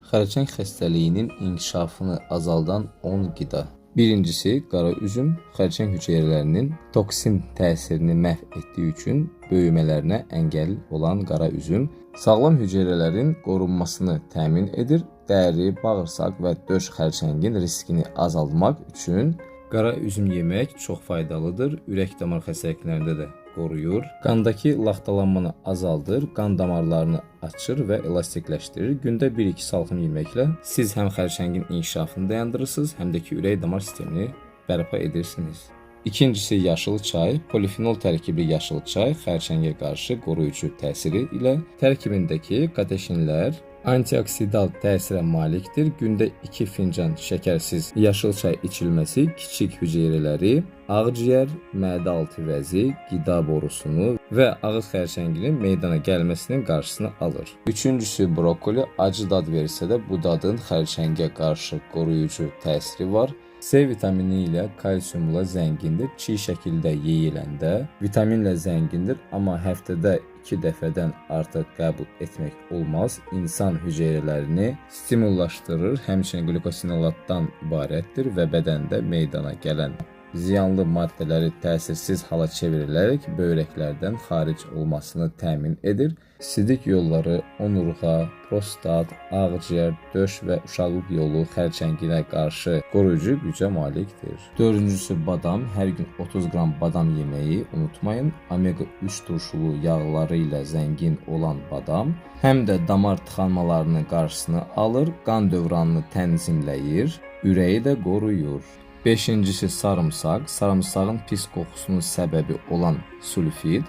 Xərçəng xəstəliyinin inkişafını azaldan 10 qida. Birincisi, qara üzüm xərçəng hüceyrələrinin toksin təsirini məhv etdiyi üçün böyümələrinə əngəl olan qara üzüm sağlam hüceyrələrin qorunmasını təmin edir. Dəri, bağırsaq və döş xərçəngin riskini azaltmaq üçün qara üzüm yemək çox faydalıdır. Ürək-damar xəstəliklərində də qoruyur. Qandakı laxtalanmanı azaldır, qan damarlarını açır və elastikləşdirir. Gündə 1-2 salxım yeməklə siz həm xərçəngin inkişafını dayandırırsınız, həm də ki, ürək-damar sistemini bərpa edirsiniz. İkincisi, yaşıl çay. Polifenol tərkibli yaşıl çay xərçəngə qarşı qoruyucu təsiri ilə tərkibindəki kateşinlər antioksidant təsirə malikdir. Gündə 2 fincan şəkərsiz yaşıl çay içilməsi kiçik hüceyrələri, ağciyər, mədə altı vəzi, qida borusunu və ağız xərçənginin meydana gəlməsinin qarşısını alır. Üçüncüsü, brokoli. Acı dad versə də bu dadın xərçəngə qarşı qoruyucu təsiri var. C vitamini ilə kalsiumla zəngindir. Çiğ şəkildə yeyiləndə vitaminlə zəngindir, amma həftədə 2 dəfədən artıq qəbul etmək olmaz. İnsan hüceyrələrini stimullaşdırır, həmçinin qlukosinolatdan ibarətdir və bədəndə meydana gələn ziyanlı maddələri təsirsiz hala çevrilərək böyrəklərdən xaric olmasını təmin edir. Sidik yolları, onurğa, prostat, ağciyər, döş və uşaqlıq yolu xərçənginə qarşı qoruyucu gücə malikdir. Dördüncüsü, badam. Hər gün 30 qram badam yeməyi unutmayın. Omega 3 turşulu yağları ilə zəngin olan badam həm də damar tıxanmalarının qarşısını alır, qan dövranını tənzimləyir, ürəyi də qoruyur. Beşincisi, sarımsaq. Sarımsağın pis qoxusunun səbəbi olan sulfid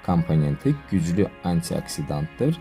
komponenti güclü antioksidantdır.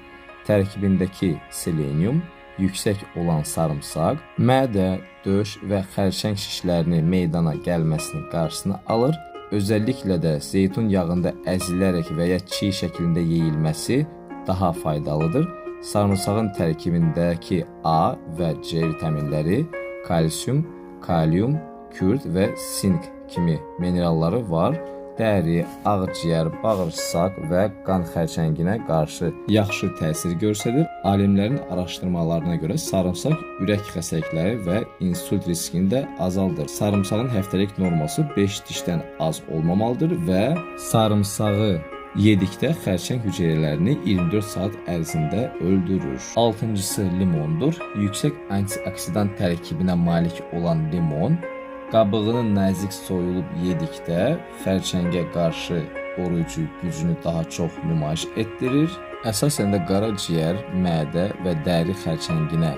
Tərkibindəki selenium yüksək olan sarımsaq mədə, döş və xərçəng şişlərini meydana gəlməsinin qarşısını alır. Özəlliklə də zeytun yağında əzilərək və ya çiğ şəklində yeyilməsi daha faydalıdır. Sarımsağın tərkibindəki A və C vitaminləri kalsium, kalium, kürd və sink kimi mineralları var. Dəri, ağciyər, bağırsaq və qan xərçənginə qarşı yaxşı təsir göstərir. Alimlərin araşdırmalarına görə sarımsaq ürək xəstəlikləri və insult riskini də azaldır. Sarımsağın həftəlik norması 5 dişdən az olmamalıdır və sarımsağı yedikdə xərçəng hüceyrələrini 24 saat ərzində öldürür. Altıncısı, limondur. Yüksək antioksidant tərkibinə malik olan limon qabığının nazik soyulub yedikdə xərçəngə qarşı qoruyucu gücünü daha çox nümayiş etdirir. Əsasən də qaraciyər, mədə və dəri xərçənginə